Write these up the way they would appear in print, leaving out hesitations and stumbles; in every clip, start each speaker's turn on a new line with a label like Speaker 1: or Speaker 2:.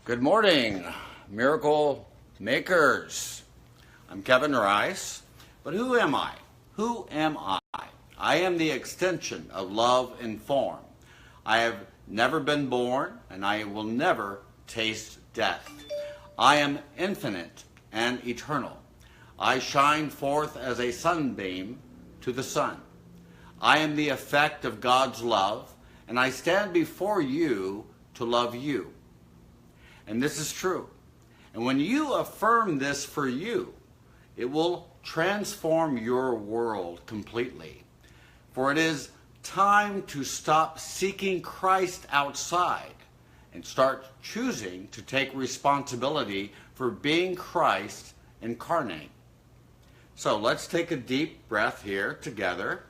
Speaker 1: Good morning, miracle makers. I'm Kevin Rice, but who am I? Who am I? I am the extension of love and form. I have never been born, and I will never taste death. I am infinite and eternal. I shine forth as a sunbeam to the sun. I am the effect of God's love, and I stand before you to love you. And this is true. And when you affirm this for you, it will transform your world completely. For it is time to stop seeking Christ outside and start choosing to take responsibility for being Christ incarnate. So let's take a deep breath here together.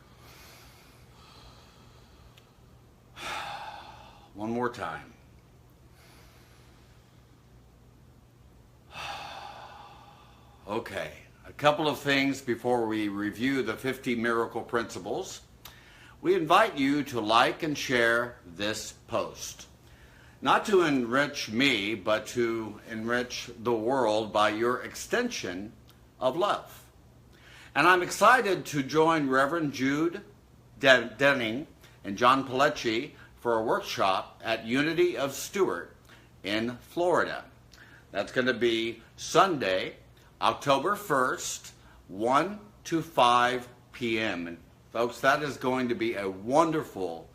Speaker 1: One more time. Okay, a couple of things before we review the 50 miracle principles. We invite you to like and share this post. Not to enrich me, but to enrich the world by your extension of love. And I'm excited to join Reverend Jude Denning and John Pilecki for a workshop at Unity of Stewart in Florida. That's going to be Sunday, October 1st, 1 to 5 p.m. And folks, that is going to be a wonderful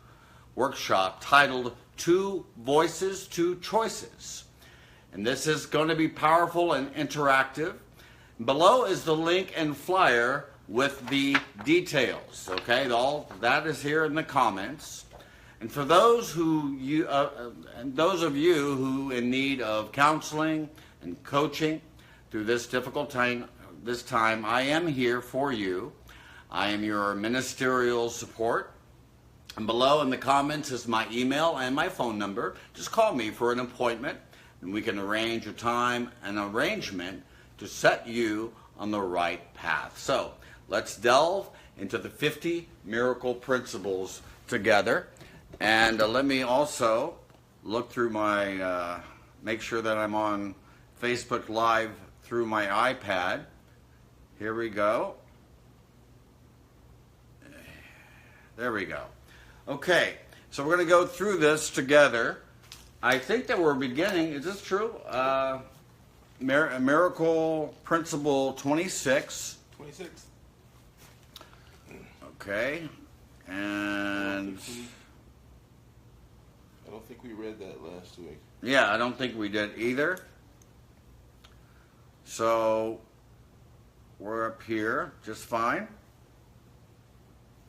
Speaker 1: workshop titled Two Voices, Two Choices. And this is going to be powerful and interactive. Below is the link and flyer with the details. Okay, all that is here in the comments. And for those of you who in need of counseling and coaching through this difficult time, I am here for you. I am your ministerial support. And below in the comments is my email and my phone number. Just call me for an appointment, and we can arrange a time and arrangement to set you on the right path. So let's delve into the 50 miracle principles together. And let me also look through my, make sure that I'm on Facebook Live through my iPad. Here we go. There we go. Okay, so we're going to go through this together. I think that we're beginning, is this true? Miracle Principle 26.
Speaker 2: 26.
Speaker 1: Okay, and
Speaker 2: I don't think we read that last week.
Speaker 1: Yeah, I don't think we did either. So we're up here just fine.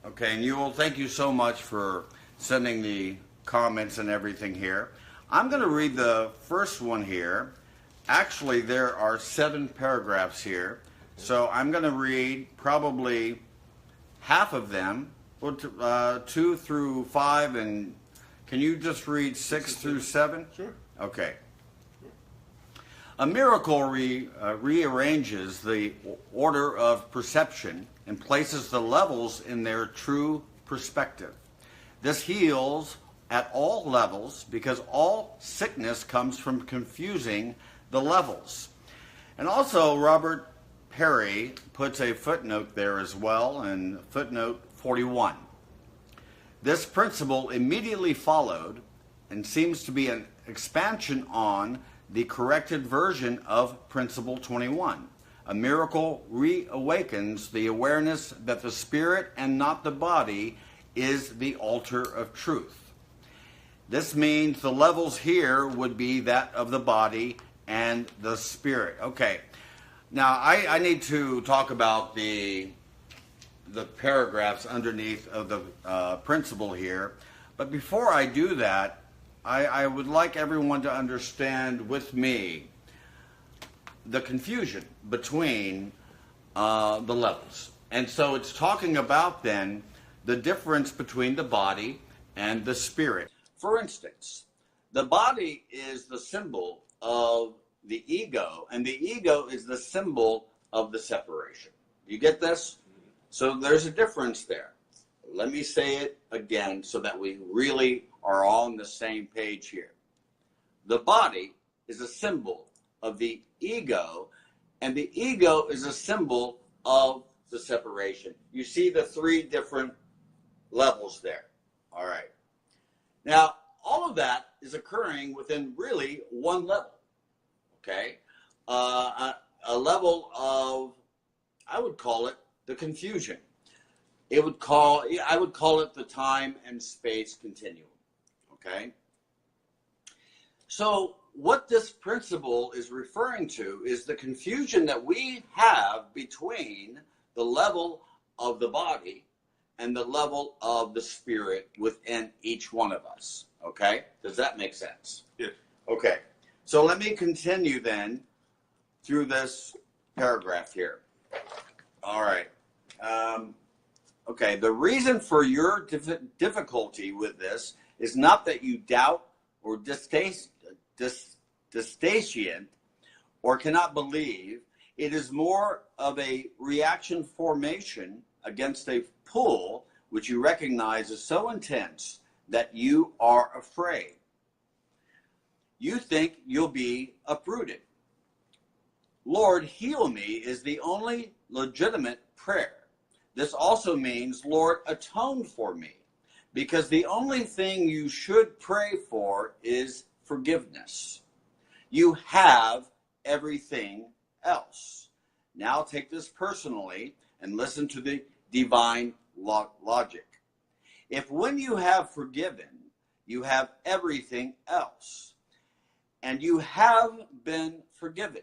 Speaker 1: Okay, and thank you so much for sending the comments and everything here. I'm going to read the first one here. Actually, there are 7 paragraphs here. So I'm going to read probably half of them, 2 through 5, and can you just read 6 through 7?
Speaker 2: Sure.
Speaker 1: Okay. A miracle rearranges the order of perception and places the levels in their true perspective. This heals at all levels because all sickness comes from confusing the levels. And also, Robert Perry puts a footnote there as well, in footnote 41. This principle immediately followed and seems to be an expansion on the corrected version of Principle 21. A miracle reawakens the awareness that the spirit and not the body is the altar of truth. This means the levels here would be that of the body and the spirit. Okay, now I need to talk about the paragraphs underneath of the principle here. But before I do that, I would like everyone to understand with me the confusion between the levels. And so it's talking about then the difference between the body and the spirit. For instance, the body is the symbol of the ego, and the ego is the symbol of the separation. You get this? So there's a difference there. Let me say it again so that we really are all on the same page here. The body is a symbol of the ego, and the ego is a symbol of the separation. You see the three different levels there. All right. Now, all of that is occurring within really one level. Okay? A level of, I would call it the confusion. I would call it the time and space continuum. Okay? So what this principle is referring to is the confusion that we have between the level of the body and the level of the spirit within each one of us. Okay? Does that make sense?
Speaker 2: Yes.
Speaker 1: Okay. So let me continue then through this paragraph here. All right. Okay. The reason for your difficulty with this is not that you doubt or distation or cannot believe. It is more of a reaction formation against a pull which you recognize is so intense that you are afraid. You think you'll be uprooted. Lord, heal me is the only legitimate prayer. This also means, Lord, atone for me, because the only thing you should pray for is forgiveness. You have everything else. Now take this personally and listen to the divine logic. If when you have forgiven, you have everything else, and you have been forgiven,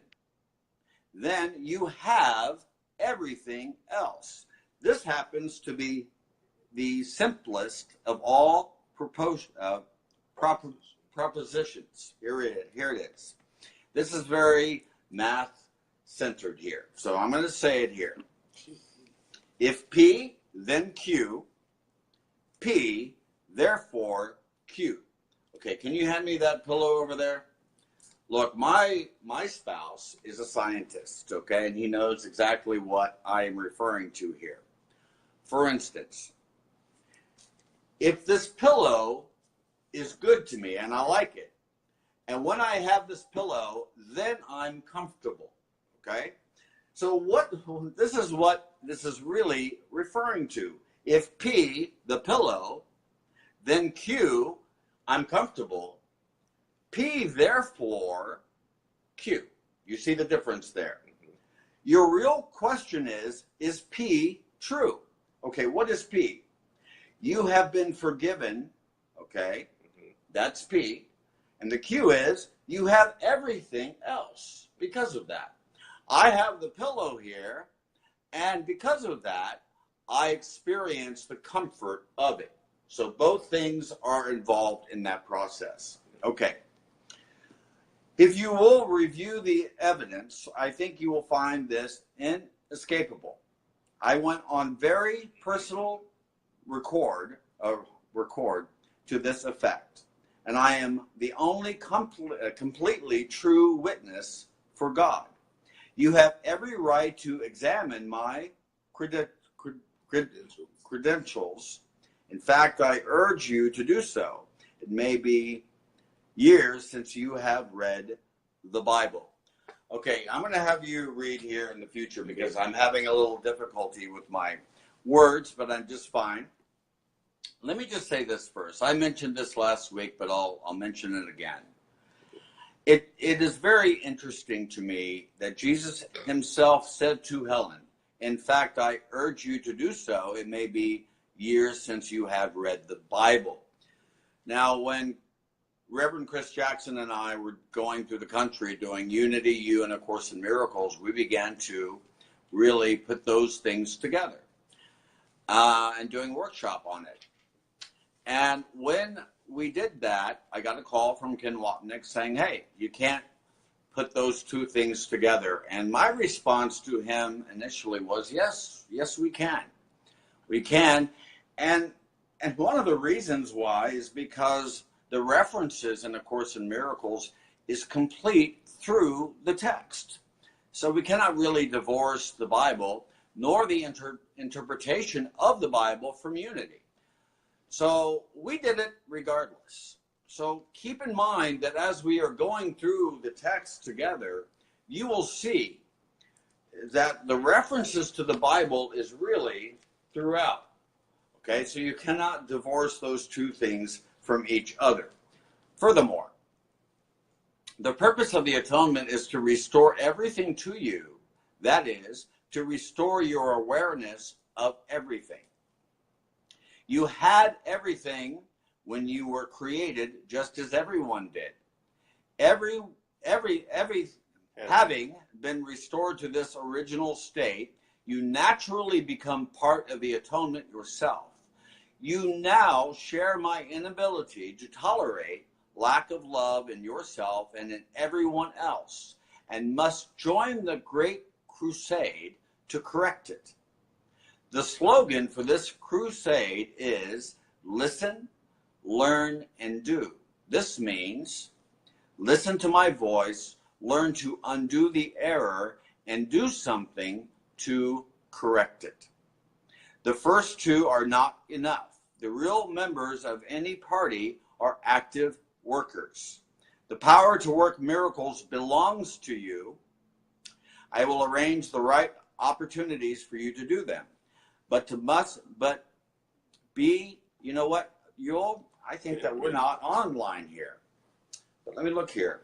Speaker 1: then you have everything else. This happens to be the simplest of all propositions. Here it is. This is very math-centered here. So I'm going to say it here. If P, then Q, P, therefore Q. Okay, can you hand me that pillow over there? Look, my spouse is a scientist, okay, and he knows exactly what I am referring to here. For instance, if this pillow is good to me and I like it, and when I have this pillow, then I'm comfortable, okay? So this is what this is really referring to. If P, the pillow, then Q, I'm comfortable, P, therefore, Q. You see the difference there. Your real question is P true? Okay, what is P? You have been forgiven, okay? That's P. And the Q is you have everything else because of that. I have the pillow here, and because of that, I experience the comfort of it. So both things are involved in that process. Okay. If you will review the evidence, I think you will find this inescapable. I went on very personal record to this effect, and I am the only completely true witness for God. You have every right to examine my credentials. In fact, I urge you to do so. It may be years since you have read the Bible. Okay, I'm going to have you read here in the future because I'm having a little difficulty with my words, but I'm just fine. Let me just say this first. I mentioned this last week, but I'll mention it again. It is very interesting to me that Jesus himself said to Helen, in fact, I urge you to do so. It may be years since you have read the Bible. Now, when Reverend Chris Jackson and I were going through the country doing Unity, U, and A Course in Miracles, we began to really put those things together and doing a workshop on it. And when we did that, I got a call from Ken Wapnick saying, hey, you can't put those two things together. And my response to him initially was, yes, we can. We can. And one of the reasons why is because the references in A Course in Miracles is complete through the text. So we cannot really divorce the Bible nor the interpretation of the Bible from unity. So we did it regardless. So keep in mind that as we are going through the text together, you will see that the references to the Bible is really throughout. Okay, so you cannot divorce those two things from each other. Furthermore, the purpose of the atonement is to restore everything to you. That is, to restore your awareness of everything. You had everything when you were created, just as everyone did. Having been restored to this original state, you naturally become part of the atonement yourself. You now share my inability to tolerate lack of love in yourself and in everyone else, and must join the great crusade to correct it. The slogan for this crusade is listen, learn, and do. This means listen to my voice, learn to undo the error, and do something to correct it. The first two are not enough. The real members of any party are active workers. The power to work miracles belongs to you. I will arrange the right opportunities for you to do them. But you know what? I think that we're not online here. But let me look here.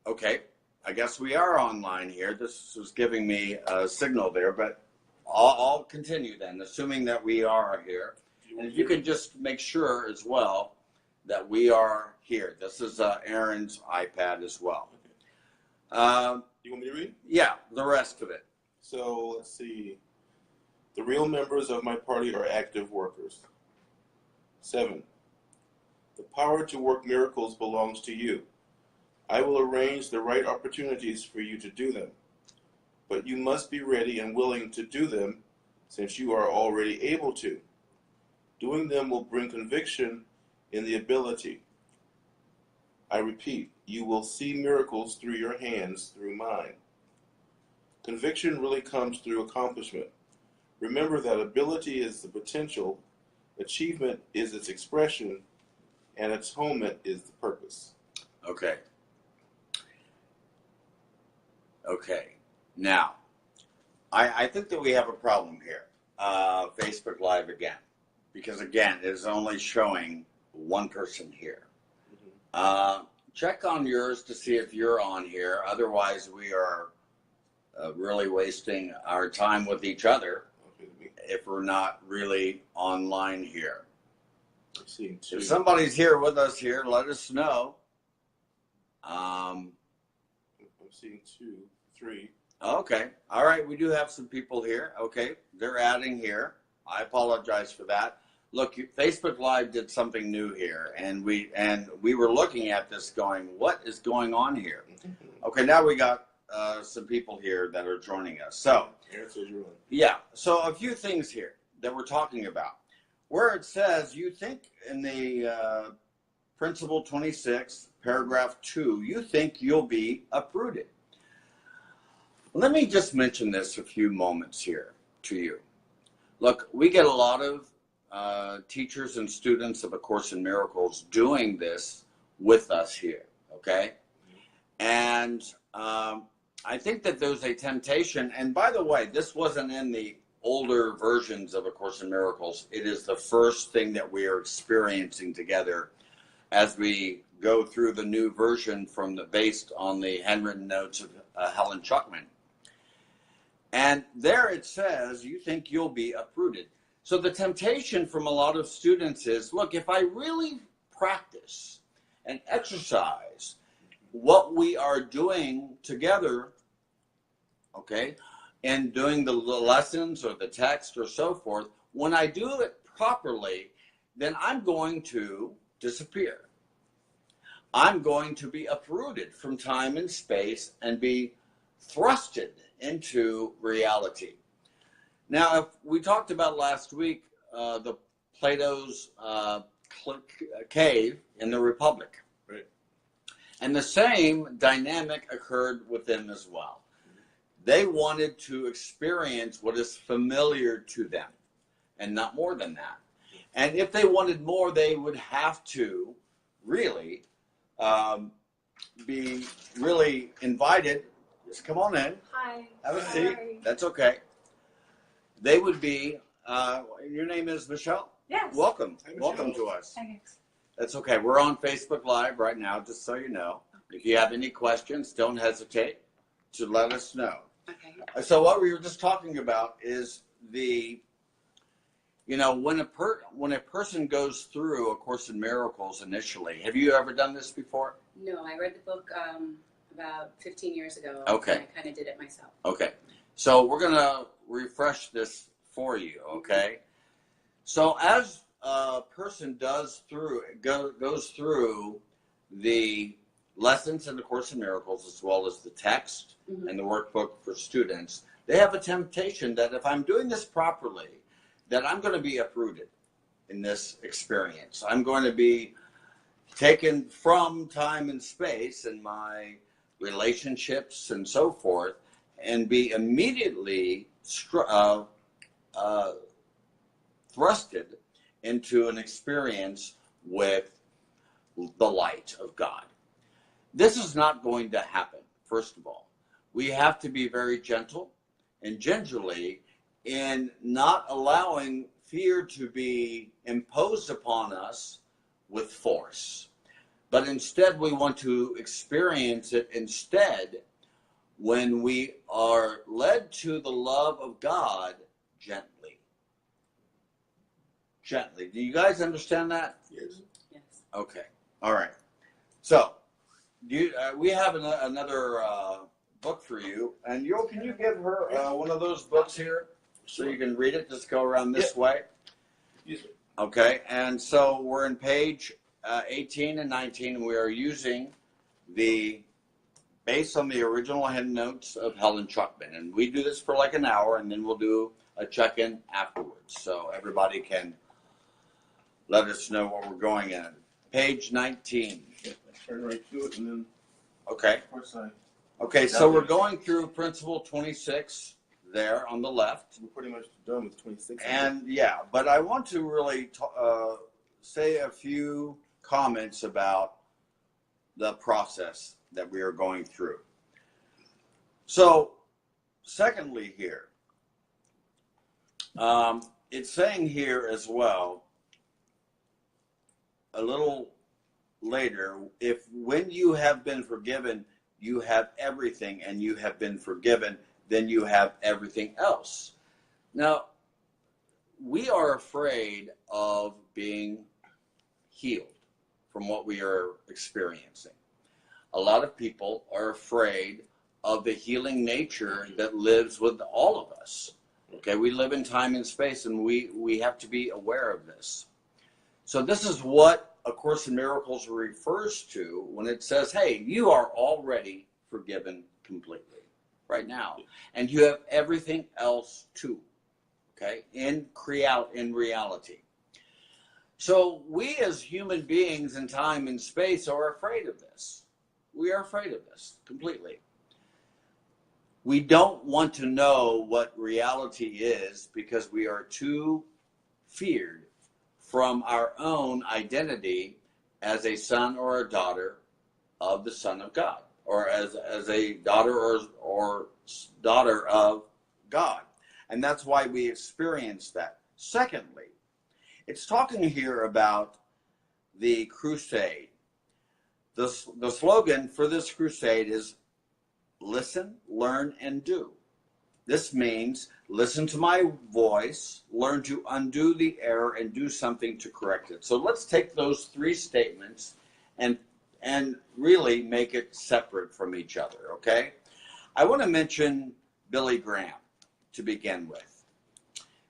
Speaker 1: Okay, I guess we are online here. This was giving me a signal there, but I'll continue then, assuming that we are here. And if you could just make sure as well that we are here. This is Aaron's iPad as well.
Speaker 2: You want me to read?
Speaker 1: Yeah, the rest of it.
Speaker 2: So let's see. The real members of my party are active workers. 7. The power to work miracles belongs to you. I will arrange the right opportunities for you to do them. But you must be ready and willing to do them, since you are already able to. Doing them will bring conviction in the ability. I repeat, you will see miracles through your hands, through mine. Conviction really comes through accomplishment. Remember that ability is the potential, achievement is its expression, and atonement is the purpose.
Speaker 1: Okay. Now, I think that we have a problem here. Facebook Live again. Because again, it is only showing one person here. Check on yours to see if you're on here. Otherwise, we are really wasting our time with each other if we're not really online here. If somebody's here with us here, let us know.
Speaker 2: I'm seeing 2, 3.
Speaker 1: Okay. All right. We do have some people here. Okay. They're adding here. I apologize for that. Look, Facebook Live did something new here, and we were looking at this going, what is going on here? Okay, now we got some people here that are joining us. So, yeah, so a few things here that we're talking about. Where it says, you think in the Principle 26, paragraph 2, you think you'll be uprooted. Let me just mention this a few moments here to you. Look, we get a lot of teachers and students of A Course in Miracles doing this with us here, okay? And I think that there's a temptation, and by the way, this wasn't in the older versions of A Course in Miracles. It is the first thing that we are experiencing together as we go through the new version based on the handwritten notes of Helen Schucman. And there it says, you think you'll be uprooted. So the temptation from a lot of students is, look, if I really practice and exercise what we are doing together, okay, and doing the lessons or the text or so forth, when I do it properly, then I'm going to disappear. I'm going to be uprooted from time and space and be thrusted into reality. Now, if we talked about last week the Plato's cave in the Republic.
Speaker 2: Right.
Speaker 1: And the same dynamic occurred with them as well. They wanted to experience what is familiar to them, and not more than that. And if they wanted more, they would have to really be really invited. Just come on in.
Speaker 3: Hi.
Speaker 1: Have a
Speaker 3: Sorry.
Speaker 1: seat. That's okay. They would be, your name is Michelle?
Speaker 3: Yes.
Speaker 1: Welcome.
Speaker 2: Hi,
Speaker 1: Welcome
Speaker 2: Michelle.
Speaker 1: to us.
Speaker 3: Thanks.
Speaker 1: That's okay. We're on Facebook Live right now, just so you know. If you have any questions, don't hesitate to let us know.
Speaker 3: Okay.
Speaker 1: So what we were just talking about is when a person goes through A Course in Miracles initially. Have you ever done this before?
Speaker 3: No, I read the book about 15 years ago.
Speaker 1: Okay.
Speaker 3: And I kind of did it myself.
Speaker 1: Okay. So we're going to refresh this for you, okay? So as a person goes through the lessons in the Course in Miracles, as well as the text and the workbook for students, they have a temptation that if I'm doing this properly, that I'm going to be uprooted in this experience. I'm going to be taken from time and space and my relationships and so forth, and be immediately thrusted into an experience with the light of God. This is not going to happen, first of all. We have to be very gentle and gingerly in not allowing fear to be imposed upon us with force. But instead, we want to experience it instead when we are led to the love of God gently. Gently. Do you guys understand that?
Speaker 2: Yes.
Speaker 3: Yes.
Speaker 1: Okay. All right. So, we have another book for you. And can you give her one of those books here so you can read it? Just go around this way.
Speaker 2: Yes, sir.
Speaker 1: Okay. And so we're in page 18 and 19, and we are using based on the original hand notes of Helen Schucman. And we do this for like an hour, and then we'll do a check-in afterwards. So everybody can let us know what we're going in. Page 19.
Speaker 2: Yeah, I turn right to it, and then,
Speaker 1: Okay.
Speaker 2: of course,
Speaker 1: Okay, so we're going through principle 26 there on the left.
Speaker 2: we're pretty much done with 26.
Speaker 1: And yeah, but I want to really say a few comments about the process that we are going through. So, secondly here, it's saying here as well, a little later, when you have been forgiven, you have everything, and you have been forgiven, then you have everything else. Now, we are afraid of being healed from what we are experiencing. A lot of people are afraid of the healing nature that lives with all of us. Okay, we live in time and space, and we have to be aware of this. So this is what A Course in Miracles refers to when it says, hey, you are already forgiven completely right now. And you have everything else too, okay, in reality. So we as human beings in time and space are afraid of this. We are afraid of this completely. We don't want to know what reality is because we are too feared from our own identity as a son or a daughter of the Son of God, or as a daughter or daughter of God. And that's why we experience that. Secondly, it's talking here about the crusade. The slogan for this crusade is listen, learn, and do. This means listen to my voice, learn to undo the error, and do something to correct it. So let's take those three statements and really make it separate from each other, okay? I want to mention Billy Graham to begin with.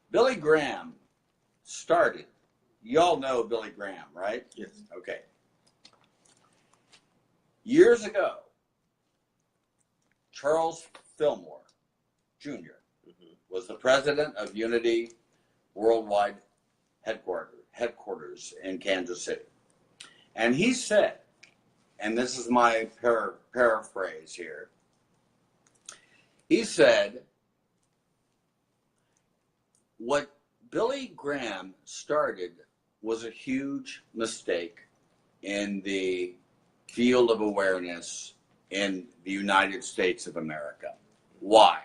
Speaker 1: Billy Graham started, you all know Billy Graham, right?
Speaker 2: Yes.
Speaker 1: Okay. Years ago, Charles Fillmore Jr. was the president of Unity Worldwide headquarters in Kansas City. And he said, and this is my paraphrase here, he said, what Billy Graham started was a huge mistake in the field of awareness in the United States of America. Why?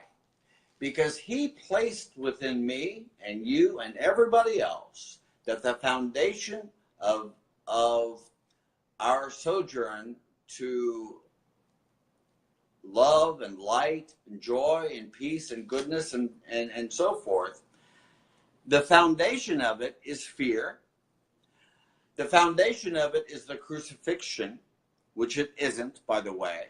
Speaker 1: Because he placed within me and you and everybody else that the foundation of our sojourn to love and light and joy and peace and goodness and so forth, the foundation of it is fear. The foundation of it is the crucifixion, which it isn't, by the way.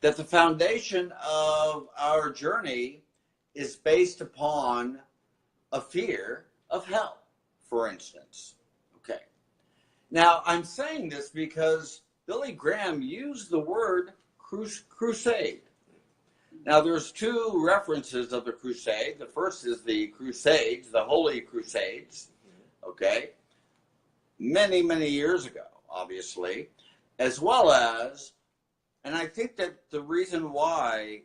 Speaker 1: That the foundation of our journey is based upon a fear of hell, for instance. Okay. Now, I'm saying this because Billy Graham used the word crusade. Now, there's two references of the crusade. The first is the Crusades, the Holy Crusades, okay, many, many years ago, obviously, as well as, and I think that the reason why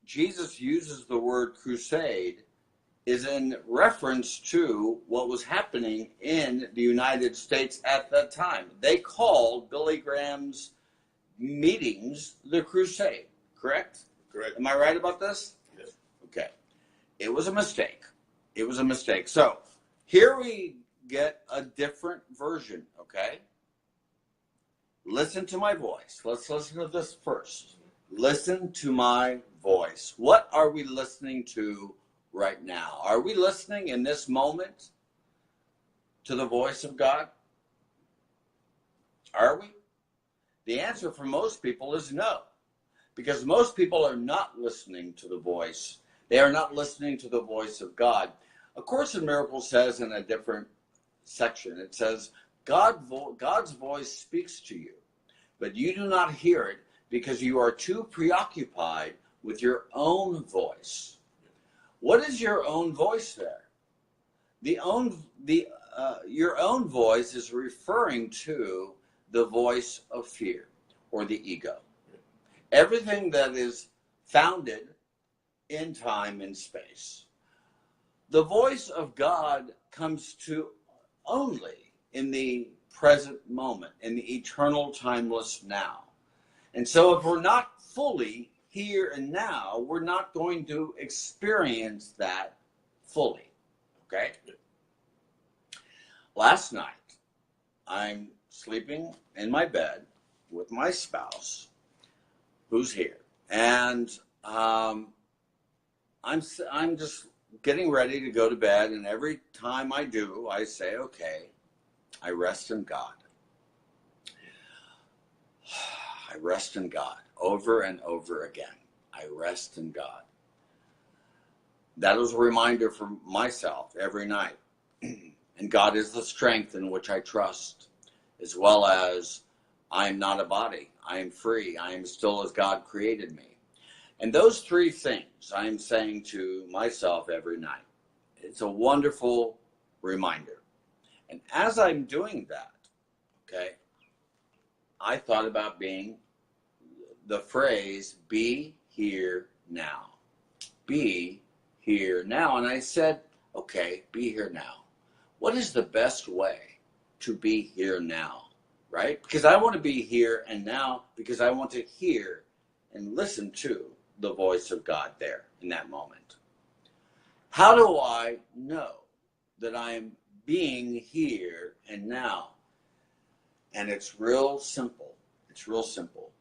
Speaker 1: Jesus uses the word crusade is in reference to what was happening in the United States at that time. They called Billy Graham's meetings the crusade, correct?
Speaker 2: Correct.
Speaker 1: Am I right about this?
Speaker 2: Yes.
Speaker 1: Okay. It was a mistake. It was a mistake. So here we get a different version, okay? Listen to my voice. Let's listen to this first. Listen to my voice. What are we listening to right now? Are we listening in this moment to the voice of God? Are we? The answer for most people is no. Because most people are not listening to the voice. They are not listening to the voice of God. A Course in Miracles says in a different section, it says, God's voice speaks to you, but you do not hear it because you are too preoccupied with your own voice. What is your own voice there? Your own voice is referring to the voice of fear or the ego. Everything that is founded in time and space. The voice of God comes to only in the present moment, in the eternal timeless now. And so if we're not fully here and now, we're not going to experience that fully. Okay? Last night, I'm sleeping in my bed with my spouse, who's here, and I'm just getting ready to go to bed, and every time I do, I say, okay, I rest in God. I rest in God over and over again. I rest in God. That was a reminder for myself every night. And God is the strength in which I trust, as well as I am not a body. I am free. I am still as God created me. And those three things I am saying to myself every night. It's a wonderful reminder. And as I'm doing that, okay, I thought about being the phrase, be here now. Be here now. And I said, okay, be here now. What is the best way to be here now, right? Because I want to be here and now because I want to hear and listen to the voice of God there in that moment. How do I know that I am being here and now? And it's real simple. It's real simple.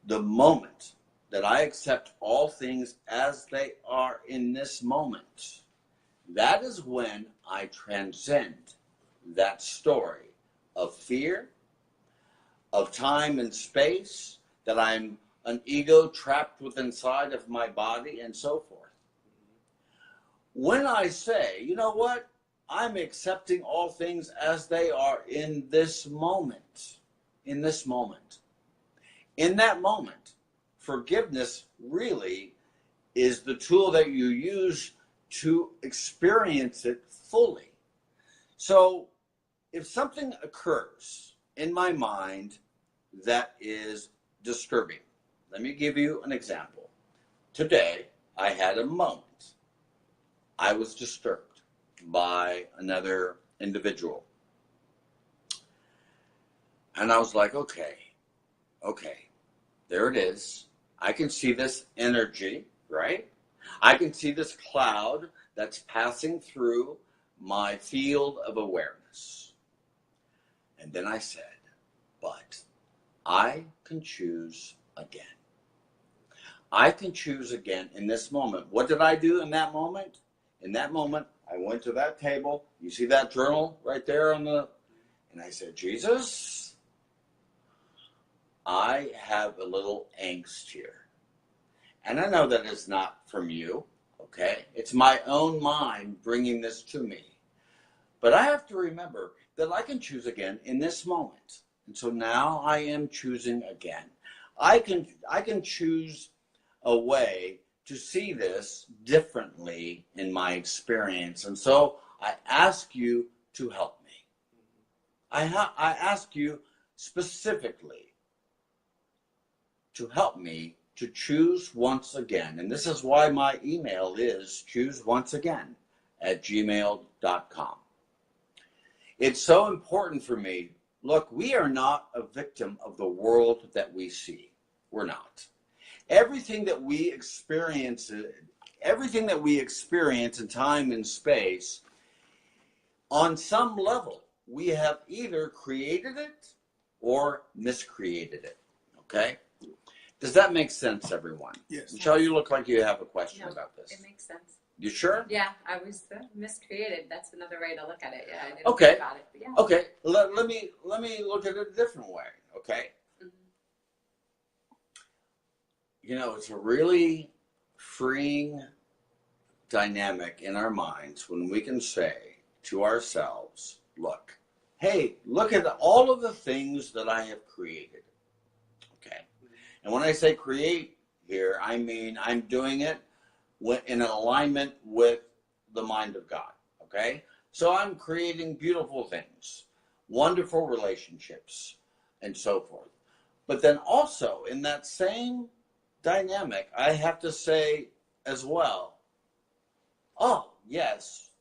Speaker 1: The moment that I accept all things as they are in this moment, that is when I transcend that story of fear, of time and space, that I'm an ego trapped within inside of my body and so forth. When I say, you know what, I'm accepting all things as they are in this moment, in this moment. In that moment, forgiveness really is the tool that you use to experience it fully. So if something occurs in my mind that is disturbing, let me give you an example. Today, I had a moment. I was disturbed by another individual. And I was like, okay, there it is. I can see this energy, right? I can see this cloud that's passing through my field of awareness. And then I said, but I can choose again. I can choose again in this moment. What did I do in that moment? In that moment, I went to that table. You see that journal right there and I said, Jesus, I have a little angst here. And I know that it's not from you, okay? It's my own mind bringing this to me. But I have to remember that I can choose again in this moment. And so now I am choosing again. I can choose a way to see this differently in my experience. And so I ask you to help me. I ask you specifically to help me to choose once again. And this is why my email is chooseonceagain@gmail.com. It's so important for me. Look, we are not a victim of the world that we see. We're not. Everything that we experience in time and space, on some level, we have either created it or miscreated it. Okay? Does that make sense, everyone?
Speaker 4: Yes.
Speaker 1: Michelle, you look like you have a question about this.
Speaker 3: It makes sense.
Speaker 1: You sure?
Speaker 3: Yeah, I was miscreated. That's another way to look at it. Yeah, I didn't
Speaker 1: Okay.
Speaker 3: think about it, but yeah.
Speaker 1: Okay. Let me look at it a different way. Okay.
Speaker 3: Mm-hmm.
Speaker 1: You know, it's a really freeing dynamic in our minds when we can say to ourselves, look, hey, look at all of the things that I have created. Okay. And when I say create here, I mean I'm doing it in alignment with the mind of God. Okay. So I'm creating beautiful things, wonderful relationships, and so forth. But then also in that same dynamic, I have to say as well, oh, yes,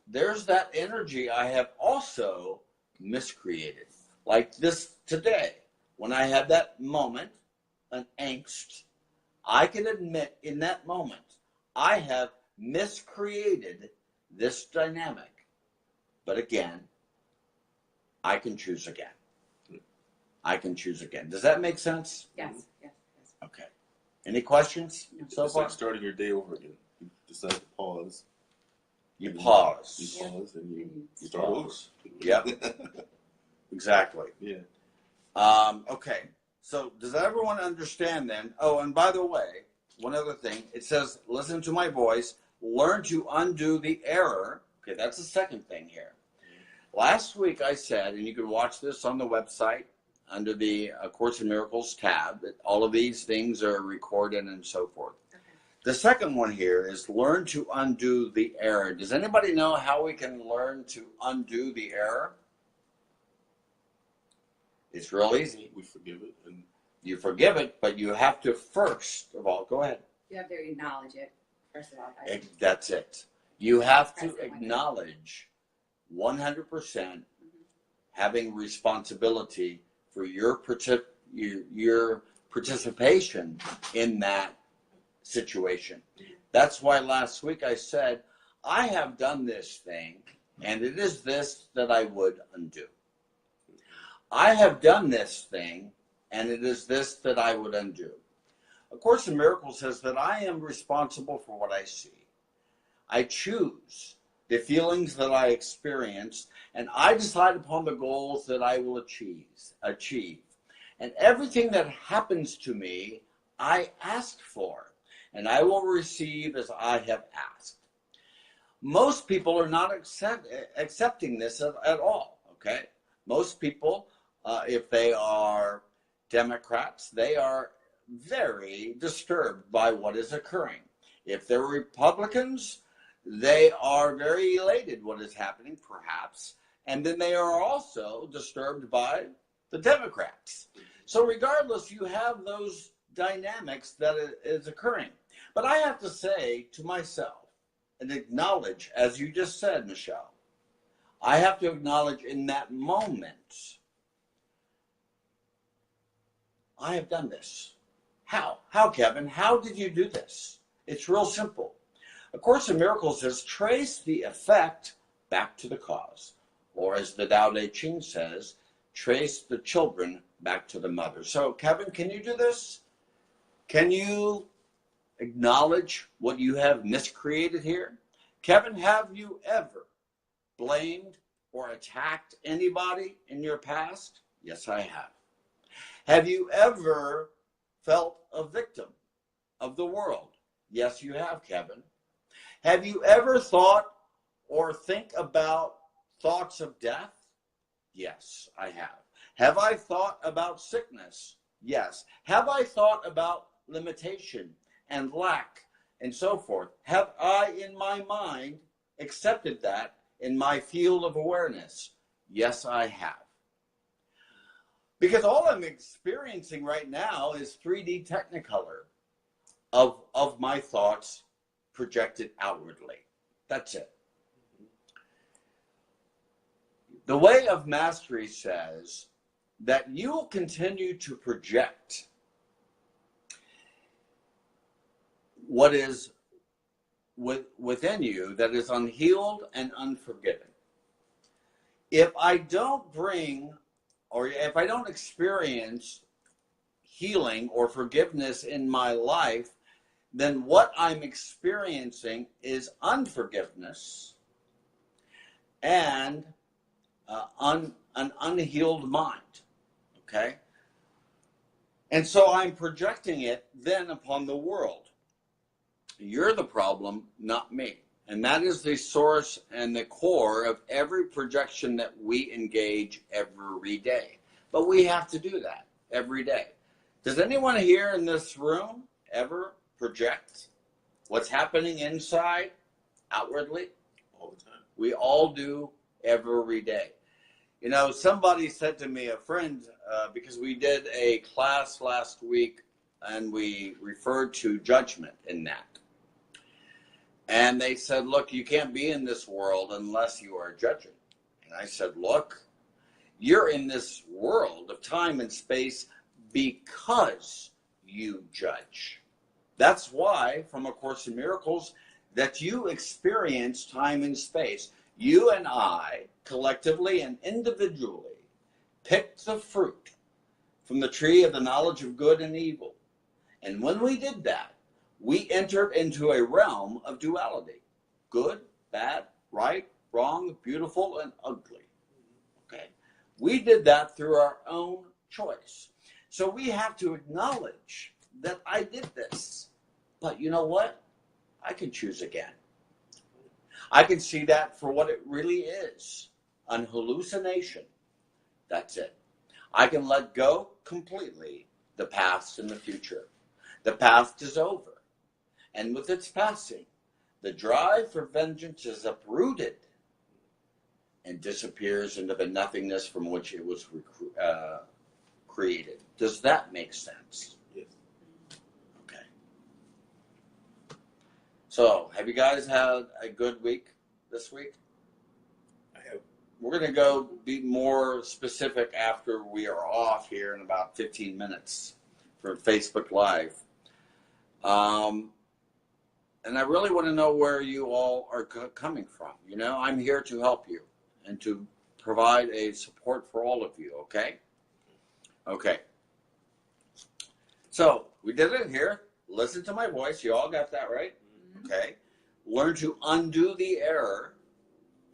Speaker 1: there's that energy I have also miscreated. Like this today, when I had that moment, an angst, I can admit in that moment, I have miscreated this dynamic. But again, I can choose again. I can choose again. Does that make sense?
Speaker 3: Yes.
Speaker 1: Okay. Any questions so
Speaker 2: It's
Speaker 1: far?
Speaker 2: like starting your day over again. You decide to pause.
Speaker 1: You pause.
Speaker 2: You pause and you start
Speaker 1: Pause. Yep. Exactly.
Speaker 2: Yeah.
Speaker 1: Okay. So does everyone understand then? Oh, and by the way, one other thing. It says, listen to my voice, learn to undo the error. Okay, that's the second thing here. Last week I said, and you can watch this on the website under the Course in Miracles tab, that all of these things are recorded and so forth.
Speaker 3: Okay.
Speaker 1: The second one here is learn to undo the error. Does anybody know how we can learn to undo the error? It's real easy.
Speaker 2: We forgive it. And
Speaker 1: You forgive it, but you have to first of all, go ahead.
Speaker 3: You have to acknowledge it, first of all. Right?
Speaker 1: That's it. You have to
Speaker 3: Present with it.
Speaker 1: acknowledge 100% having responsibility for your participation in that situation. That's why last week I said, I have done this thing, and it is this that I would undo. I have done this thing, and it is this that I would undo. A Course in Miracles says that I am responsible for what I see. I choose the feelings that I experience, and I decide upon the goals that I will achieve. And everything that happens to me, I ask for, and I will receive as I have asked. Most people are not accepting this at all, okay? Most people, if they are Democrats, they are very disturbed by what is occurring. If they're Republicans, they are very elated what is happening, perhaps, and then they are also disturbed by the Democrats. So regardless, you have those dynamics that is occurring. But I have to say to myself and acknowledge, as you just said, Michelle, I have to acknowledge in that moment, I have done this. How? How, Kevin? How did you do this? It's real simple. A Course in Miracles says, trace the effect back to the cause. Or as the Tao Te Ching says, trace the children back to the mother. So, Kevin, can you do this? Can you acknowledge what you have miscreated here? Kevin, have you ever blamed or attacked anybody in your past? Yes, I have. Have you ever felt a victim of the world? Yes, you have, Kevin. Have you ever thought or think about thoughts of death? Yes, I have. Have I thought about sickness? Yes. Have I thought about limitation and lack and so forth? Have I, in my mind, accepted that in my field of awareness? Yes, I have. Because all I'm experiencing right now is 3D Technicolor of my thoughts projected outwardly. That's it. The Way of Mastery says that you will continue to project what is within you that is unhealed and unforgiven. If I don't bring, or if I don't experience healing or forgiveness in my life, then what I'm experiencing is unforgiveness and an unhealed mind, okay? And so I'm projecting it then upon the world. You're the problem, not me. And that is the source and the core of every projection that we engage every day. But we have to do that every day. Does anyone here in this room ever project what's happening inside outwardly?
Speaker 2: All the time.
Speaker 1: We all do every day. You know, somebody said to me, a friend, because we did a class last week and we referred to judgment in that. And they said, look, you can't be in this world unless you are judging. And I said, look, you're in this world of time and space because you judge. That's why, from A Course in Miracles, that you experience time and space. You and I, collectively and individually, picked the fruit from the tree of the knowledge of good and evil. And when we did that, we entered into a realm of duality. Good, bad, right, wrong, beautiful, and ugly. Okay? We did that through our own choice. So we have to acknowledge that I did this. But you know what? I can choose again. I can see that for what it really is. An hallucination. That's it. I can let go completely the past and the future. The past is over. And with its passing, the drive for vengeance is uprooted and disappears into the nothingness from which it was created. Does that make sense?
Speaker 2: Yes.
Speaker 1: Okay. So, have you guys had a good week this week?
Speaker 2: I have.
Speaker 1: We're going to go be more specific after we are off here in about 15 minutes for Facebook Live. And I really want to know where you all are coming from. You know, I'm here to help you and to provide a support for all of you, okay? Okay. So, we did it here. Listen to my voice. You all got that, right? Mm-hmm. Okay. Learn to undo the error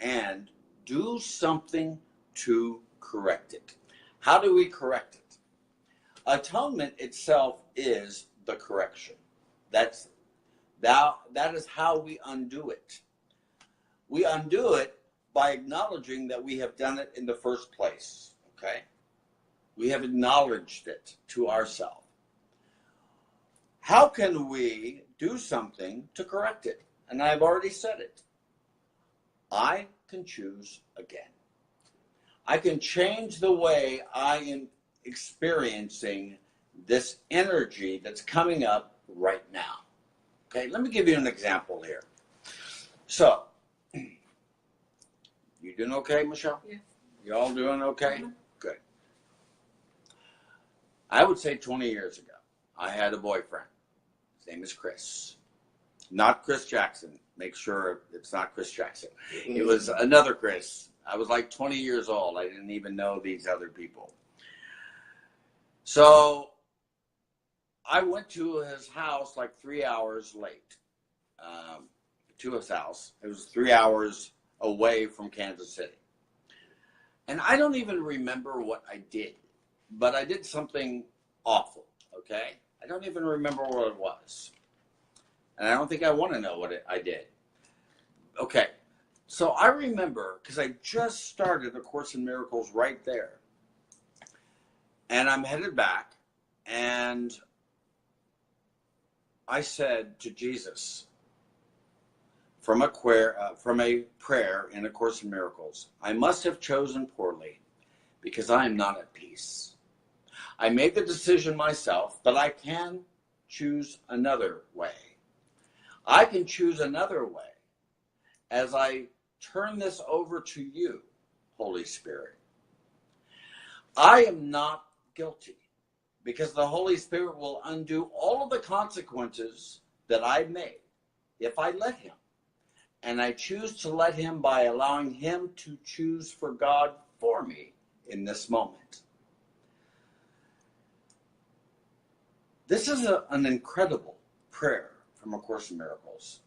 Speaker 1: and do something to correct it. How do we correct it? Atonement itself is the correction. That is how we undo it. We undo it by acknowledging that we have done it in the first place, okay? We have acknowledged it to ourselves. How can we do something to correct it? And I've already said it. I can choose again. I can change the way I am experiencing this energy that's coming up right now. Okay, let me give you an example here. So, You doing okay, Michelle?
Speaker 3: Yeah.
Speaker 1: You all doing okay?
Speaker 3: Mhm.
Speaker 1: Good. I would say 20 years ago, I had a boyfriend. His name is Chris. Not Chris Jackson. Make sure it's not Chris Jackson. It was another Chris. I was like 20 years old. I didn't even know these other people. So I went to his house like 3 hours late. To his house. It was 3 hours away from Kansas City. And I don't even remember what I did, but I did something awful, okay? I don't even remember what it was. And I don't think I want to know what I did. Okay, so I remember, because I just started A Course in Miracles right there. And I'm headed back, and I said to Jesus, from a prayer in A Course in Miracles, I must have chosen poorly because I am not at peace. I made the decision myself, but I can choose another way. I can choose another way as I turn this over to you, Holy Spirit. I am not guilty because the Holy Spirit will undo all of the consequences that I made if I let him. And I choose to let him by allowing him to choose for God for me in this moment. This is an incredible prayer from A Course in Miracles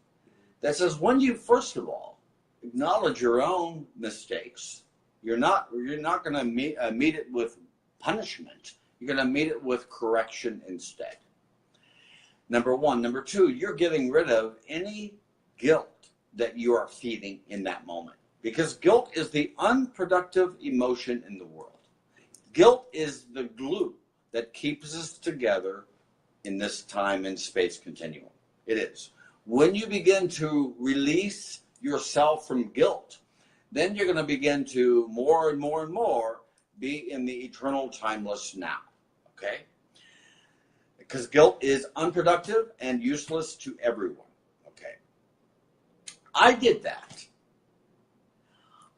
Speaker 1: that says when you, first of all, acknowledge your own mistakes, you're not going to meet it with punishment. You're going to meet it with correction instead. Number one. Number two, you're getting rid of any guilt that you are feeling in that moment. Because guilt is the unproductive emotion in the world. Guilt is the glue that keeps us together in this time and space continuum. It is. When you begin to release yourself from guilt, then you're going to begin to more and more and more be in the eternal timeless now. Okay? Because guilt is unproductive and useless to everyone. Okay? I did that.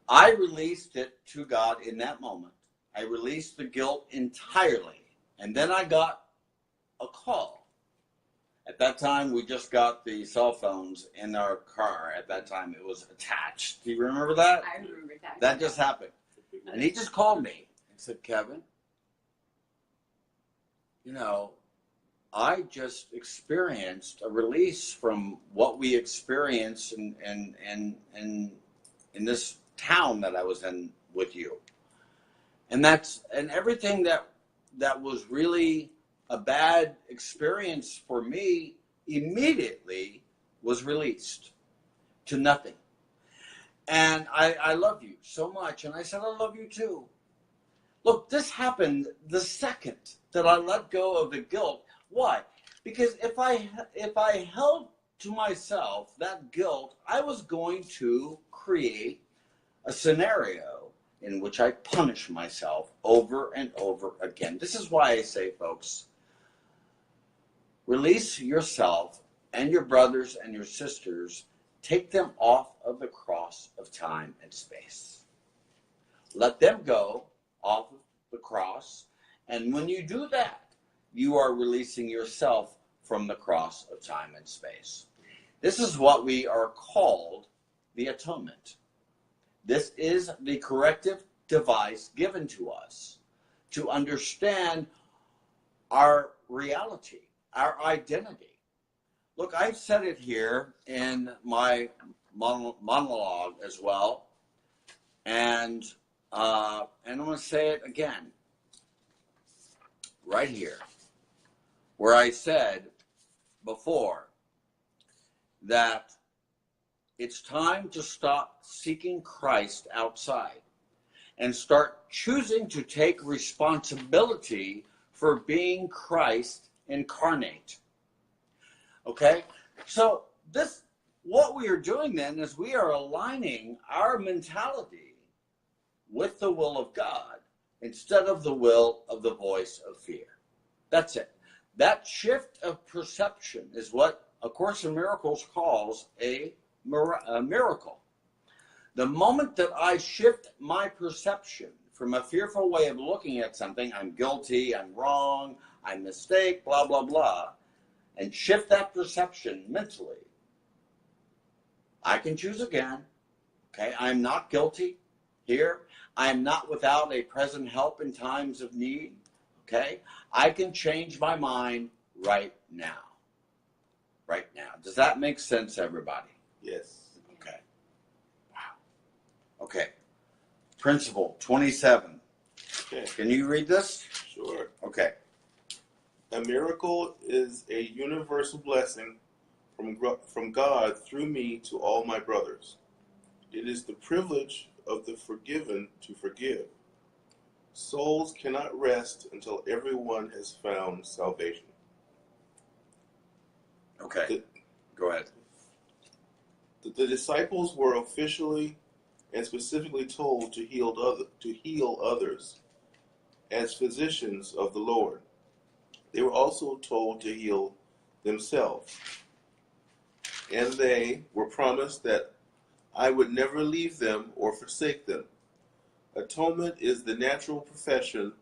Speaker 1: I released it to God in that moment. I released the guilt entirely. And then I got a call. At that time, we just got the cell phones in our car. At that time, it was attached. Do you remember that?
Speaker 3: I remember that.
Speaker 1: That just happened. And he just called me and said, Kevin, you know, I just experienced a release from what we experienced in this town that I was in with you. And everything that was really a bad experience for me immediately was released to nothing. And I love you so much. And I said, I love you too. Look, this happened the second that I let go of the guilt. Why? Because if I held to myself that guilt, I was going to create a scenario in which I punish myself over and over again. This is why I say, folks, release yourself and your brothers and your sisters. Take them off of the cross of time and space. Let them go off of the cross. And when you do that, you are releasing yourself from the cross of time and space. This is what we are called the atonement. This is the corrective device given to us to understand our reality, our identity. Look, I've said it here in my monologue as well, and I'm going to say it again right here, where I said before that it's time to stop seeking Christ outside and start choosing to take responsibility for being Christ incarnate. Okay? So what we are doing then is we are aligning our mentality with the will of God instead of the will of the voice of fear. That's it. That shift of perception is what A Course in Miracles calls a miracle. The moment that I shift my perception from a fearful way of looking at something, I'm guilty, I'm wrong, I mistake, blah, blah, blah, and shift that perception mentally, I can choose again. Okay, I'm not guilty here. I am not without a present help in times of need. Okay, I can change my mind right now. Right now. Does that make sense, everybody?
Speaker 2: Yes.
Speaker 1: Okay. Wow. Okay. Principle 27.
Speaker 2: Okay.
Speaker 1: Can you read this?
Speaker 2: Sure.
Speaker 1: Okay.
Speaker 2: A miracle is a universal blessing from God through me to all my brothers. It is the privilege of the forgiven to forgive. Souls cannot rest until everyone has found salvation.
Speaker 1: Okay. Go ahead.
Speaker 2: The disciples were officially and specifically told to heal others as physicians of the Lord. They were also told to heal themselves. And they were promised that I would never leave them or forsake them. Atonement is the natural profession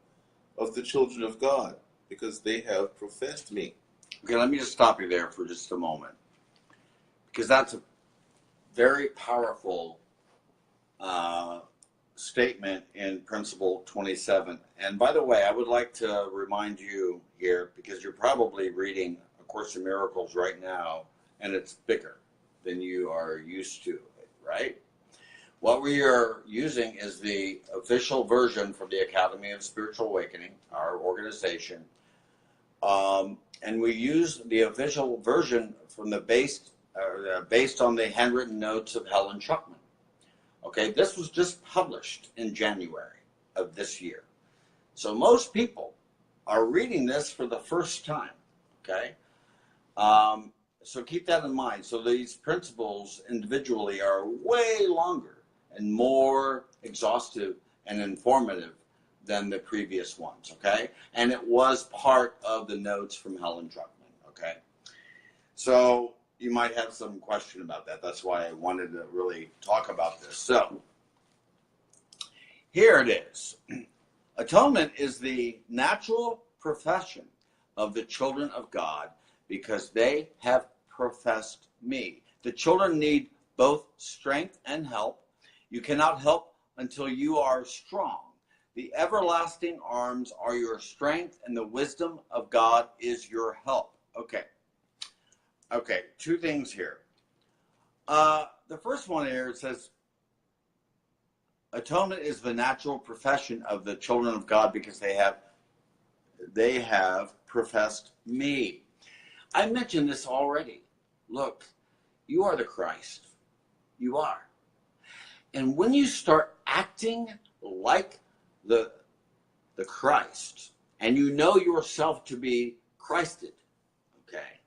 Speaker 2: of the children of God because they have professed me.
Speaker 1: Okay, let me just stop you there for just a moment, because that's a very powerful statement in Principle 27. And by the way, I would like to remind you here, because you're probably reading A Course in Miracles right now, and it's bigger than you are used to, right? What we are using is the official version from the Academy of Spiritual Awakening, our organization. And we use the official version from the based on the handwritten notes of Helen Schucman. Okay, this was just published in January of this year. So most people are reading this for the first time, okay? So keep that in mind. So these principles individually are way longer and more exhaustive and informative than the previous ones, okay? And it was part of the notes from Helen Schucman, okay? So you might have some question about that. That's why I wanted to really talk about this. So here it is. Atonement is the natural profession of the children of God because they have professed me. The children need both strength and help. You cannot help until you are strong. The everlasting arms are your strength, and the wisdom of God is your help. Okay, two things here. The first one here, it says, atonement is the natural profession of the children of God because they have professed me. I mentioned this already. Look, you are the Christ. You are. And when you start acting like the Christ, and you know yourself to be Christed, okay,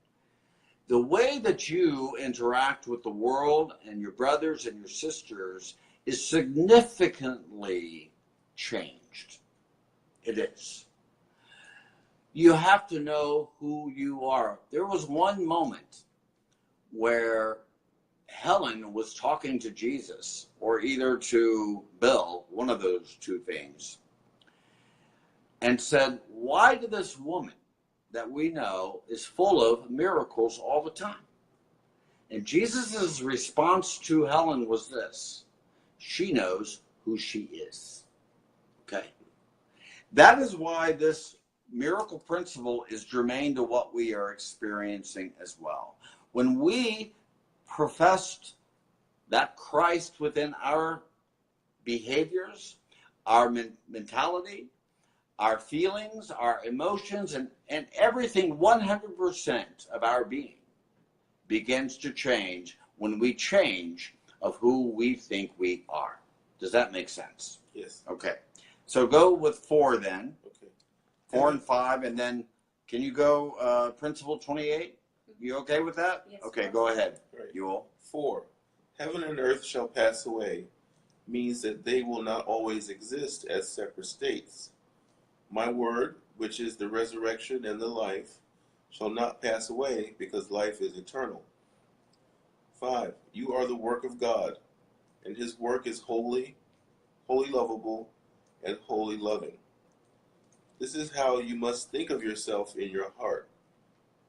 Speaker 1: the way that you interact with the world and your brothers and your sisters is significantly changed. It is. You have to know who you are. There was one moment where Helen was talking to Jesus, or either to Bill, one of those two things, and said, why did this woman that we know is full of miracles all the time? And Jesus' response to Helen was this: she knows who she is. Okay? That is why this miracle principle is germane to what we are experiencing as well. When we professed that Christ within our behaviors, our mentality, our feelings, our emotions, and everything, 100% of our being begins to change when we change of who we think we are. Does that make sense?
Speaker 2: Yes.
Speaker 1: Okay. So go with 4 then.
Speaker 2: Okay.
Speaker 1: 4 and 5, and then can you go principle 28? You okay with that?
Speaker 3: Yes.
Speaker 1: Okay, go ahead.
Speaker 2: Right.
Speaker 1: You will.
Speaker 2: 4. Heaven and earth shall pass away means that they will not always exist as separate states. My word, which is the resurrection and the life, shall not pass away because life is eternal. 5. You are the work of God, and his work is holy, wholly lovable, and wholly loving. This is how you must think of yourself in your heart,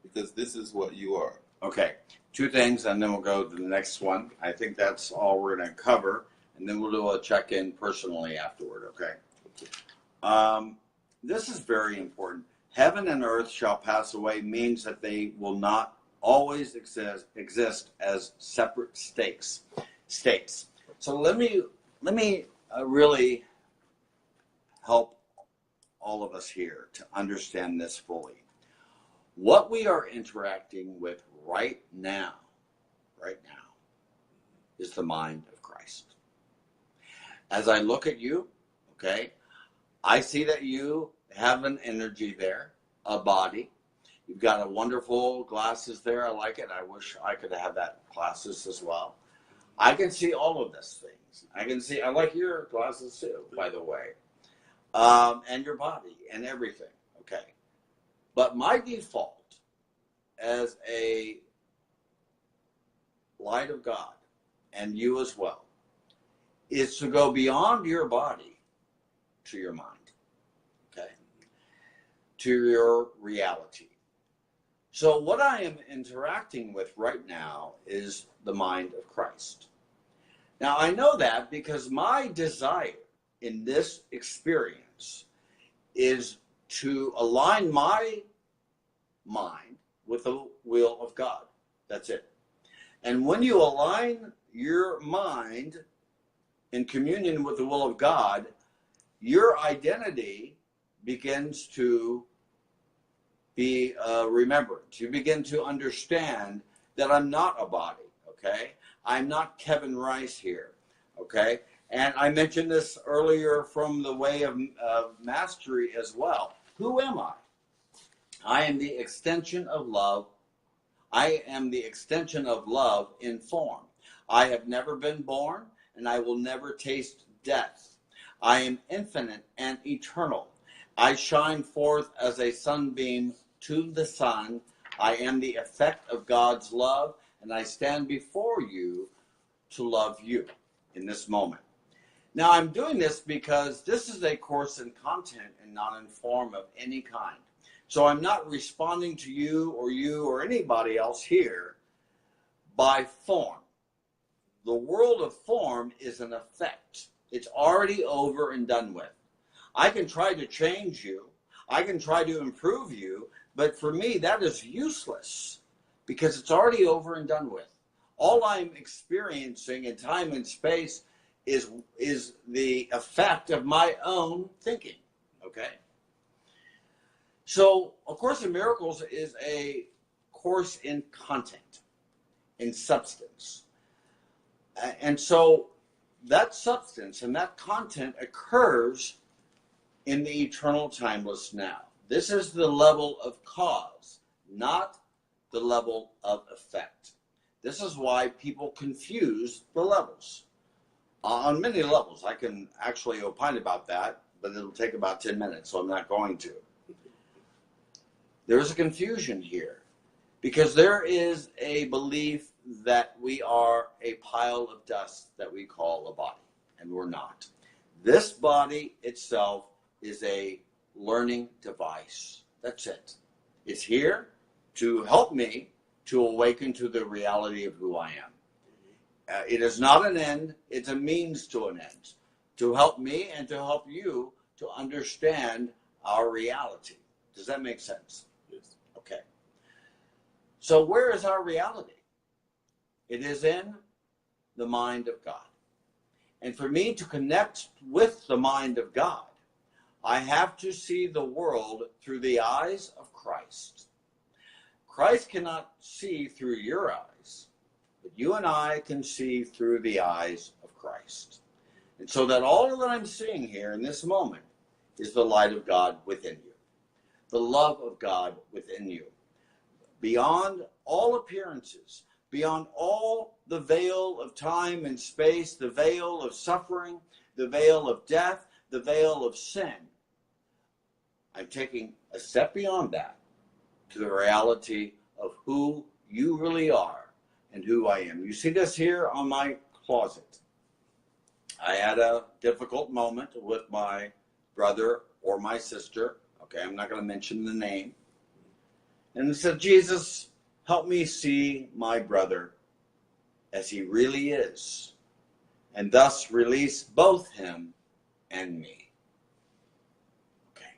Speaker 2: because this is what you are.
Speaker 1: Okay, two things, and then we'll go to the next one. I think that's all we're going to cover, and then we'll do a check-in personally afterward, okay? This is very important. Heaven and earth shall pass away means that they will not always exist as separate states. So let me really help all of us here to understand this fully. What we are interacting with right now, is the mind of Christ. As I look at you, okay, I see that you have an energy there, a body. You've got a wonderful glasses there. I like it. I wish I could have that glasses as well. I can see all of these things. I like your glasses too, by the way. And your body and everything, okay? But my default as a light of God, and you as well, is to go beyond your body to your mind, okay? To your reality. So what I am interacting with right now is the mind of Christ. Now I know that because my desire in this experience is to align my mind with the will of God. That's it. And when you align your mind in communion with the will of God, your identity begins to be remembered. You begin to understand that I'm not a body, okay? I'm not Kevin Rice here, okay? And I mentioned this earlier from the way of mastery as well. Who am I? I am the extension of love. I am the extension of love in form. I have never been born, and I will never taste death. I am infinite and eternal. I shine forth as a sunbeam to the sun. I am the effect of God's love, and I stand before you to love you in this moment. Now, I'm doing this because this is a course in content and not in form of any kind. So I'm not responding to you or anybody else here by form. The world of form is an effect. It's already over and done with. I can try to change you. I can try to improve you. But for me, that is useless because it's already over and done with. All I'm experiencing in time and space is the effect of my own thinking, okay? So, A Course in Miracles is a course in content, in substance. And so that substance and that content occurs in the eternal timeless now. This is the level of cause, not the level of effect. This is why people confuse the levels. On many levels, I can actually opine about that, but it'll take about 10 minutes, so I'm not going to. There's a confusion here because there is a belief that we are a pile of dust that we call a body, and we're not. This body itself is a learning device. That's it. It's here to help me to awaken to the reality of who I am. It is not an end, it's a means to an end, to help me and to help you to understand our reality. Does that make sense?
Speaker 2: Yes.
Speaker 1: Okay. So where is our reality? It is in the mind of God. And for me to connect with the mind of God, I have to see the world through the eyes of Christ. Christ cannot see through your eyes, but you and I can see through the eyes of Christ. And so that all that I'm seeing here in this moment is the light of God within you, the love of God within you, beyond all appearances, beyond all the veil of time and space, the veil of suffering, the veil of death, the veil of sin. I'm taking a step beyond that to the reality of who you really are and who I am. You see this here on my closet. I had a difficult moment with my brother or my sister. Okay, I'm not going to mention the name. And I said, Jesus, help me see my brother as he really is, and thus release both him and me. Okay,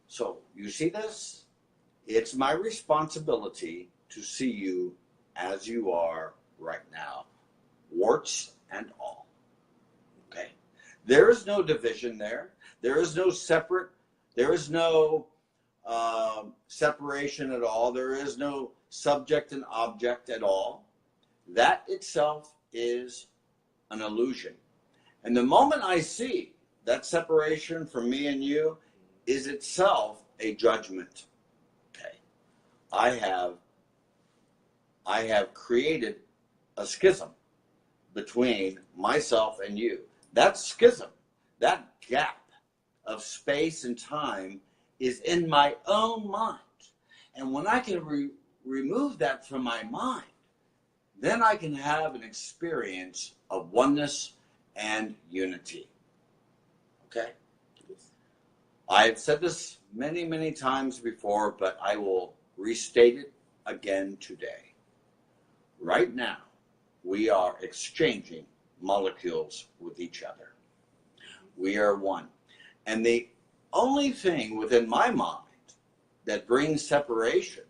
Speaker 1: so you see this? It's my responsibility to see you as you are right now, warts and all. Okay, there is no division there. There is no separate. There is no separation at all. There is no subject and object at all. That itself is an illusion. And the moment I see that separation from me and you is itself a judgment. Okay. I have created a schism between myself and you. That schism, that gap of space and time is in my own mind. And when I can remove that from my mind, then I can have an experience of oneness and unity. Okay? I've said this many, many times before, but I will restate it again today. Right now, we are exchanging molecules with each other. We are one. And the only thing within my mind that brings separation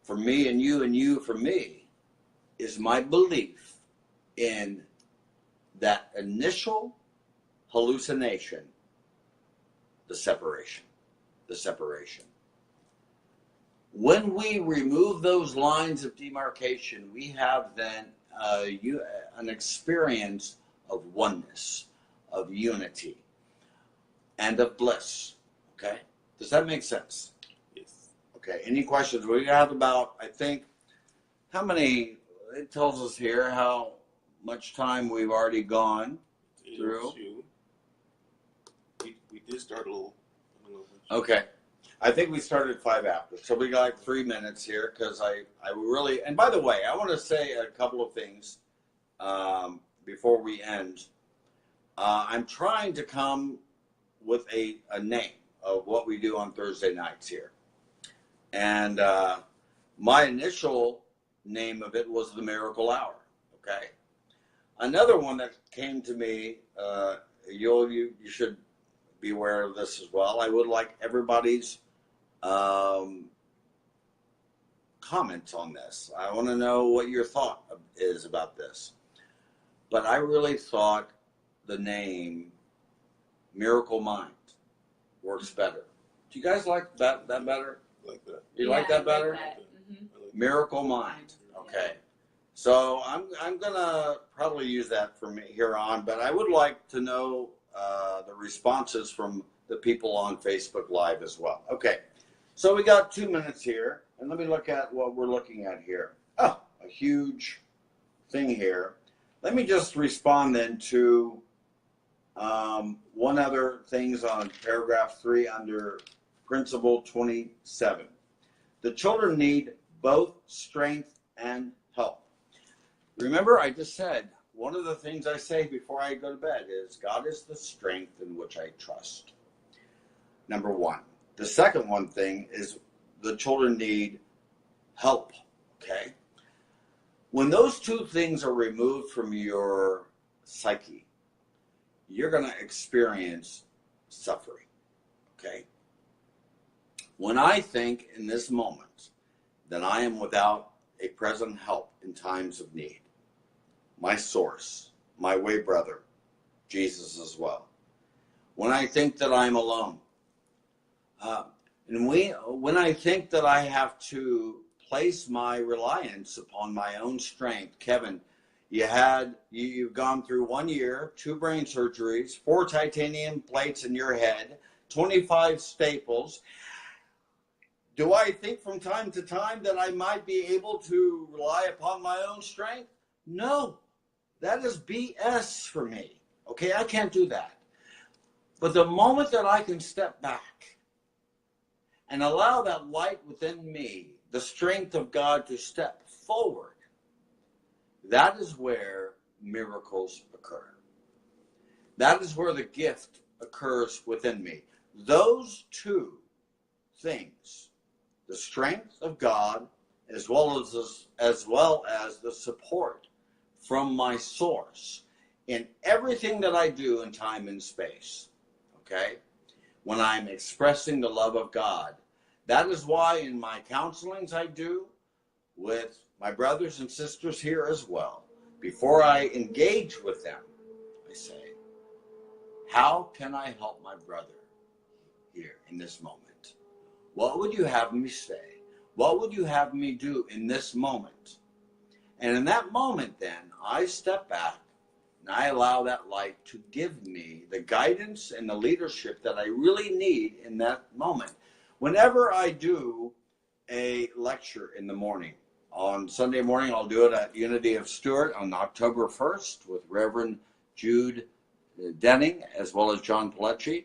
Speaker 1: for me and you for me is my belief in that initial hallucination, the separation. When we remove those lines of demarcation, we have then an experience of oneness, of unity, and of bliss. Okay? Does that make sense?
Speaker 2: Yes.
Speaker 1: Okay, any questions? We have about, I think, how many, it tells us here how much time we've already gone through.
Speaker 2: We did start a little.
Speaker 1: Okay. I think we started 5 after, so we got like 3 minutes here because I really, and by the way, I want to say a couple of things before we end. I'm trying to come with a name of what we do on Thursday nights here. And my initial name of it was the Miracle Hour, okay? Another one that came to me, you should be aware of this as well. I would like everybody's comments on this. I want to know what your thought is about this. But I really thought the name Miracle Mind works better. Do you guys like that better?
Speaker 2: Like that.
Speaker 1: You like that better?
Speaker 3: Like that. Mm-hmm.
Speaker 1: Miracle Mind. Okay. So I'm gonna probably use that from here on, but I would like to know the responses from the people on Facebook Live as well. Okay. So we got 2 minutes here, and let me look at what we're looking at here. Oh, a huge thing here. Let me just respond then to one other things on paragraph 3 under principle 27. The children need both strength and help. Remember, I just said, one of the things I say before I go to bed is, God is the strength in which I trust. Number one. The second one thing is the children need help, okay? When those two things are removed from your psyche, you're going to experience suffering, okay? When I think in this moment that I am without a present help in times of need, my source, my way brother, Jesus as well. When I think that I'm alone, when I think that I have to place my reliance upon my own strength, Kevin, you've gone through 1 year, 2 brain surgeries, 4 titanium plates in your head, 25 staples. Do I think from time to time that I might be able to rely upon my own strength? No, that is BS for me. Okay, I can't do that. But the moment that I can step back and allow that light within me, the strength of God to step forward, that is where miracles occur. That is where the gift occurs within me. Those two things, the strength of God as well as the support from my source in everything that I do in time and space, okay? When I'm expressing the love of God. That is why in my counselings I do with my brothers and sisters here as well, before I engage with them, I say, how can I help my brother here in this moment? What would you have me say? What would you have me do in this moment? And in that moment, then, I step back and I allow that light to give me the guidance and the leadership that I really need in that moment. Whenever I do a lecture in the morning, on Sunday morning, I'll do it at Unity of Stewart on October 1st with Reverend Jude Denning as well as John Pilecki,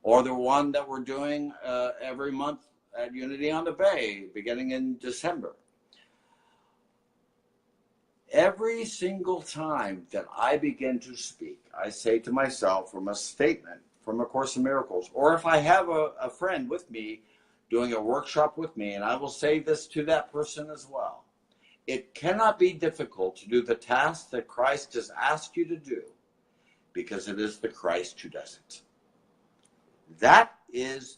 Speaker 1: or the one that we're doing every month at Unity on the Bay beginning in December. Every single time that I begin to speak, I say to myself from a statement from A Course in Miracles, or if I have a friend with me doing a workshop with me, and I will say this to that person as well. It cannot be difficult to do the task that Christ has asked you to do, because it is the Christ who does it. That is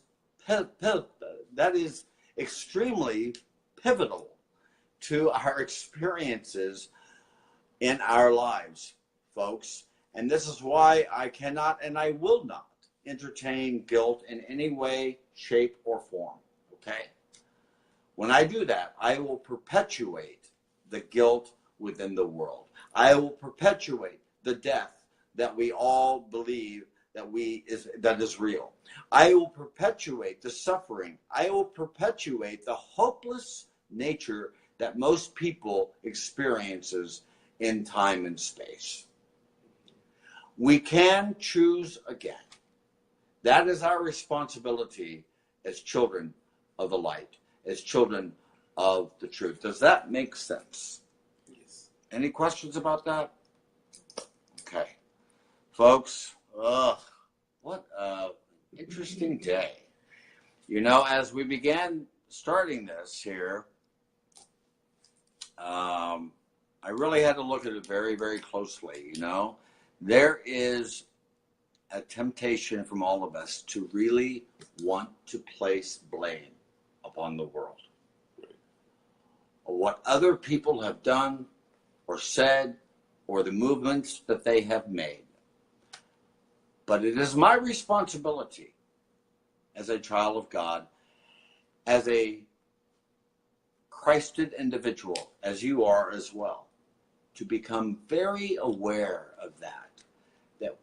Speaker 1: extremely pivotal to our experiences in our lives, folks. And this is why I cannot and I will not entertain guilt in any way, shape, or form, okay? When I do that, I will perpetuate the guilt within the world. I will perpetuate the death that we all believe that is real. I will perpetuate the suffering. I will perpetuate the hopeless nature that most people experiences in time and space. We can choose again. That is our responsibility as children of the light, as children of the truth. Does that make sense?
Speaker 2: Yes.
Speaker 1: Any questions about that? Okay. Folks, what an interesting day. You know, as we began starting this here, I really had to look at it very, very closely, you know. There is a temptation from all of us to really want to place blame upon the world. Or what other people have done or said or the movements that they have made. But it is my responsibility as a child of God, as a Christed individual, as you are as well, to become very aware of that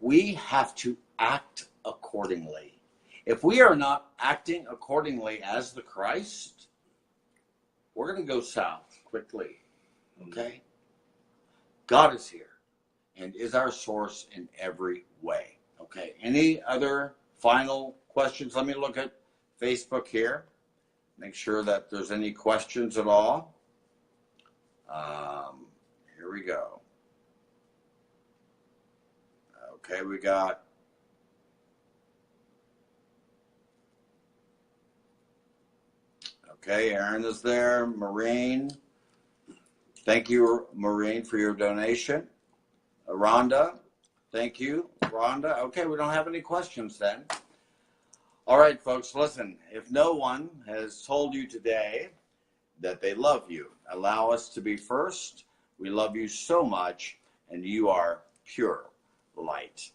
Speaker 1: we have to act accordingly. If we are not acting accordingly as the Christ, we're going to go south quickly, okay? God is here and is our source in every way, okay? Any other final questions? Let me look at Facebook here. Make sure that there's any questions at all. Here we go. Okay, we got okay, Aaron is there. Maureen. Thank you, Maureen, for your donation. Rhonda, thank you. Rhonda, okay, we don't have any questions then. All right, folks, listen, if no one has told you today that they love you, allow us to be first. We love you so much, and you are pure light.